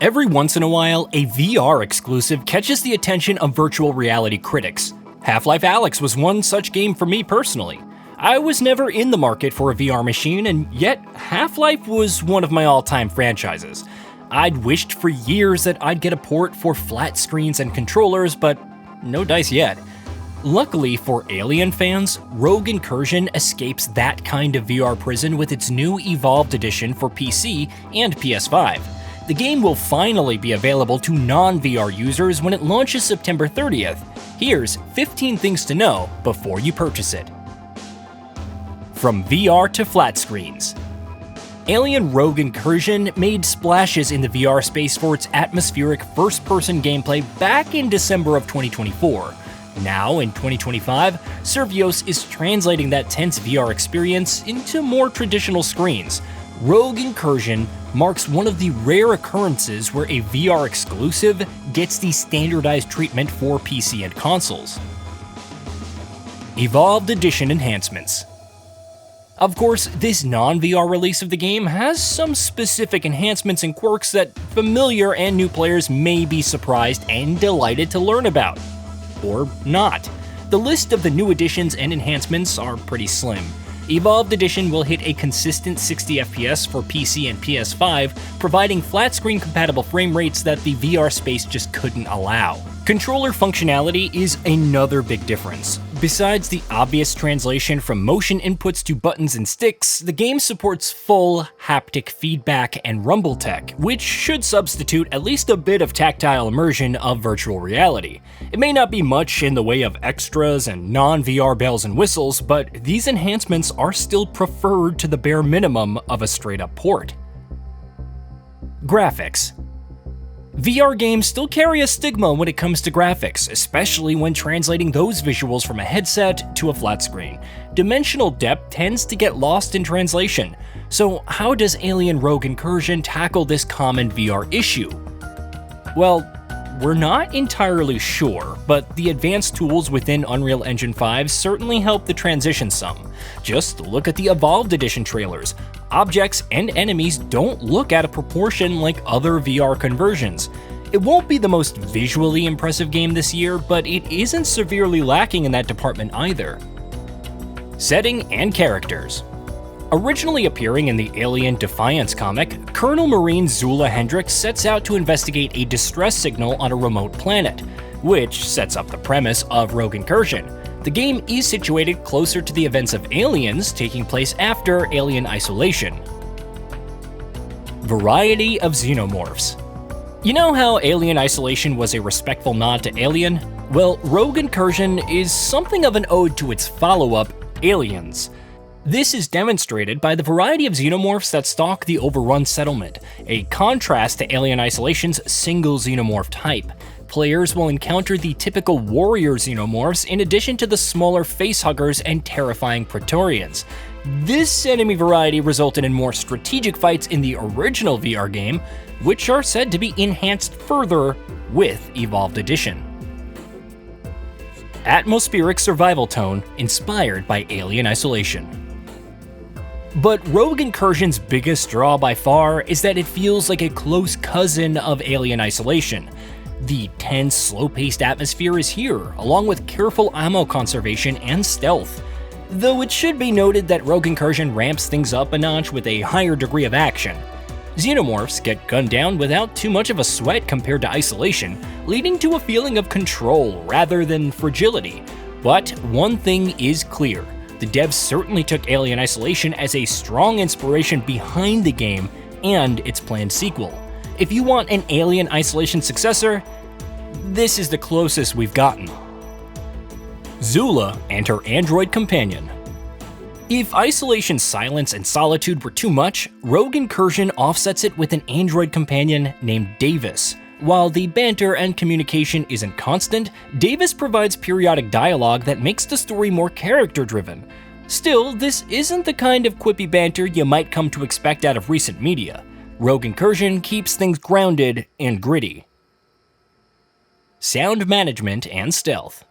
Every once in a while, a VR exclusive catches the attention of virtual reality critics. Half-Life Alyx was one such game for me personally. I was never in the market for a VR machine, and yet Half-Life was one of my all-time franchises. I'd wished for years that I'd get a port for flat screens and controllers, but no dice yet. Luckily for Alien fans, Rogue Incursion escapes that kind of VR prison with its new Evolved Edition for PC and PS5. The game will finally be available to non-VR users when it launches September 30th. Here's 15 things to know before you purchase it. From VR to flat screens. Alien Rogue Incursion made splashes in the VR space for its atmospheric first-person gameplay back in December of 2024. Now, in 2025, Survios is translating that tense VR experience into more traditional screens. Rogue Incursion marks one of the rare occurrences where a VR exclusive gets the standardized treatment for PC and consoles. Evolved Edition enhancements. Of course, this non-VR release of the game has some specific enhancements and quirks that familiar and new players may be surprised and delighted to learn about. Or not. The list of the new additions and enhancements are pretty slim. Evolved Edition will hit a consistent 60 FPS for PC and PS5, providing flat-screen compatible frame rates that the VR space just couldn't allow. Controller functionality is another big difference. Besides the obvious translation from motion inputs to buttons and sticks, the game supports full haptic feedback and rumble tech, which should substitute at least a bit of tactile immersion of virtual reality. It may not be much in the way of extras and non-VR bells and whistles, but these enhancements are still preferred to the bare minimum of a straight-up port. Graphics. VR games still carry a stigma when it comes to graphics, especially when translating those visuals from a headset to a flat screen. Dimensional depth tends to get lost in translation. So how does Alien Rogue Incursion tackle this common VR issue? Well, we're not entirely sure, but the advanced tools within Unreal Engine 5 certainly help the transition some. Just look at the Evolved Edition trailers. Objects and enemies don't look out of proportion like other VR conversions. It won't be the most visually impressive game this year, but it isn't severely lacking in that department either. Setting and characters. Originally appearing in the Alien Defiance comic, Colonel Marine Zula Hendricks sets out to investigate a distress signal on a remote planet, which sets up the premise of Rogue Incursion. The game is situated closer to the events of Aliens, taking place after Alien Isolation. Variety of xenomorphs. You know how Alien Isolation was a respectful nod to Alien? Well, Rogue Incursion is something of an ode to its follow-up, Aliens. This is demonstrated by the variety of xenomorphs that stalk the overrun settlement, a contrast to Alien Isolation's single xenomorph type. Players will encounter the typical warrior xenomorphs in addition to the smaller facehuggers and terrifying Praetorians. This enemy variety resulted in more strategic fights in the original VR game, which are said to be enhanced further with Evolved Edition. Atmospheric survival tone inspired by Alien Isolation. But Rogue Incursion's biggest draw by far is that it feels like a close cousin of Alien Isolation. The tense, slow-paced atmosphere is here, along with careful ammo conservation and stealth. Though it should be noted that Rogue Incursion ramps things up a notch with a higher degree of action. Xenomorphs get gunned down without too much of a sweat compared to Isolation, leading to a feeling of control rather than fragility. But one thing is clear. The devs certainly took Alien Isolation as a strong inspiration behind the game and its planned sequel. If you want an Alien Isolation successor, this is the closest we've gotten. Zula and her android companion. If Isolation's silence and solitude were too much, Rogue Incursion offsets it with an android companion named Davis. While the banter and communication isn't constant, Davis provides periodic dialogue that makes the story more character-driven. Still, this isn't the kind of quippy banter you might come to expect out of recent media. Rogue Incursion keeps things grounded and gritty. Sound management and stealth.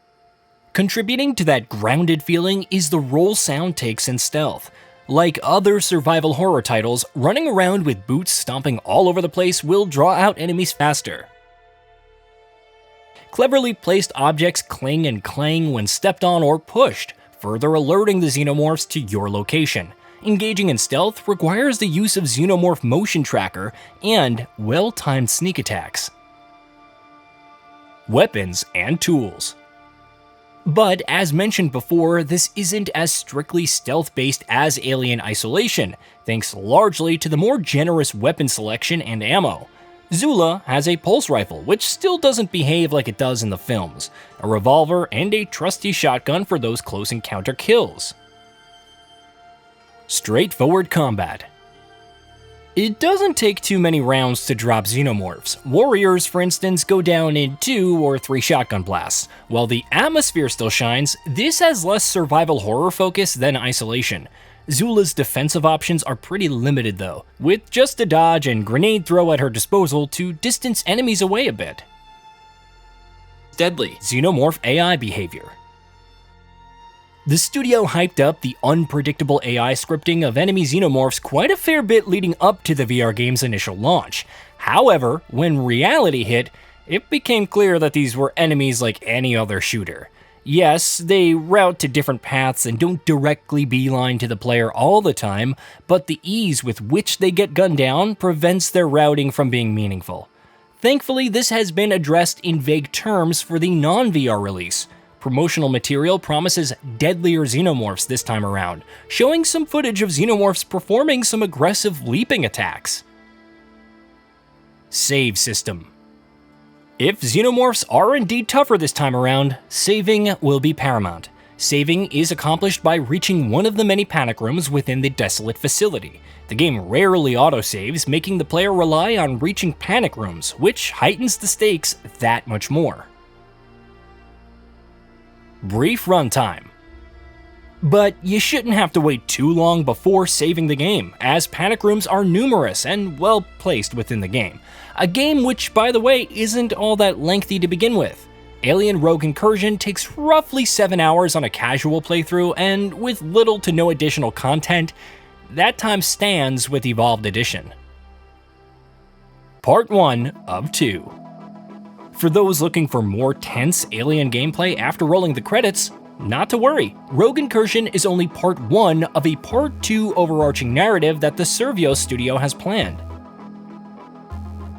Contributing to that grounded feeling is the role sound takes in stealth. Like other survival horror titles, running around with boots stomping all over the place will draw out enemies faster. Cleverly placed objects cling and clang when stepped on or pushed, further alerting the xenomorphs to your location. Engaging in stealth requires the use of xenomorph motion tracker and well-timed sneak attacks. Weapons and tools. But as mentioned before, this isn't as strictly stealth-based as Alien Isolation, thanks largely to the more generous weapon selection and ammo. Zula has a pulse rifle, which still doesn't behave like it does in the films, a revolver, and a trusty shotgun for those close encounter kills. Straightforward combat. It doesn't take too many rounds to drop xenomorphs. Warriors, for instance, go down in 2 or 3 shotgun blasts. While the atmosphere still shines, this has less survival horror focus than Isolation. Zula's defensive options are pretty limited though, with just a dodge and grenade throw at her disposal to distance enemies away a bit. Deadly xenomorph AI behavior. The studio hyped up the unpredictable AI scripting of enemy xenomorphs quite a fair bit leading up to the VR game's initial launch. However, when reality hit, it became clear that these were enemies like any other shooter. Yes, they route to different paths and don't directly beeline to the player all the time, but the ease with which they get gunned down prevents their routing from being meaningful. Thankfully, this has been addressed in vague terms for the non-VR release. Promotional material promises deadlier xenomorphs this time around, showing some footage of xenomorphs performing some aggressive leaping attacks. Save system. If xenomorphs are indeed tougher this time around, saving will be paramount. Saving is accomplished by reaching one of the many panic rooms within the desolate facility. The game rarely autosaves, making the player rely on reaching panic rooms, which heightens the stakes that much more. Brief runtime. But you shouldn't have to wait too long before saving the game, as panic rooms are numerous and well placed within the game. A game which, by the way, isn't all that lengthy to begin with. Alien Rogue Incursion takes roughly 7 hours on a casual playthrough, and with little to no additional content, that time stands with Evolved Edition. Part 1 of 2. For those looking for more tense Alien gameplay after rolling the credits, not to worry, Rogue Incursion is only part 1 of a part 2 overarching narrative that the Servios studio has planned.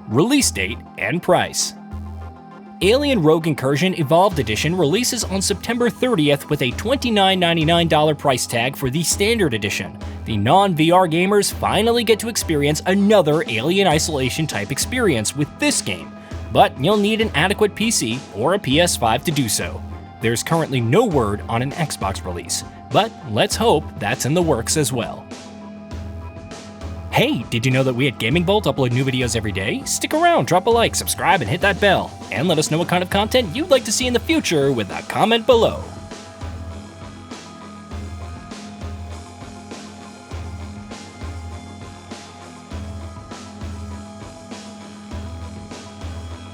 Release date and price. Alien Rogue Incursion Evolved Edition releases on September 30th with a $29.99 price tag for the Standard Edition. The non-VR gamers finally get to experience another Alien Isolation type experience with this game, but you'll need an adequate PC or a PS5 to do so. There's currently no word on an Xbox release, but let's hope that's in the works as well. Hey, did you know that we at Gaming Bolt upload new videos every day? Stick around, drop a like, subscribe, and hit that bell. And let us know what kind of content you'd like to see in the future with a comment below.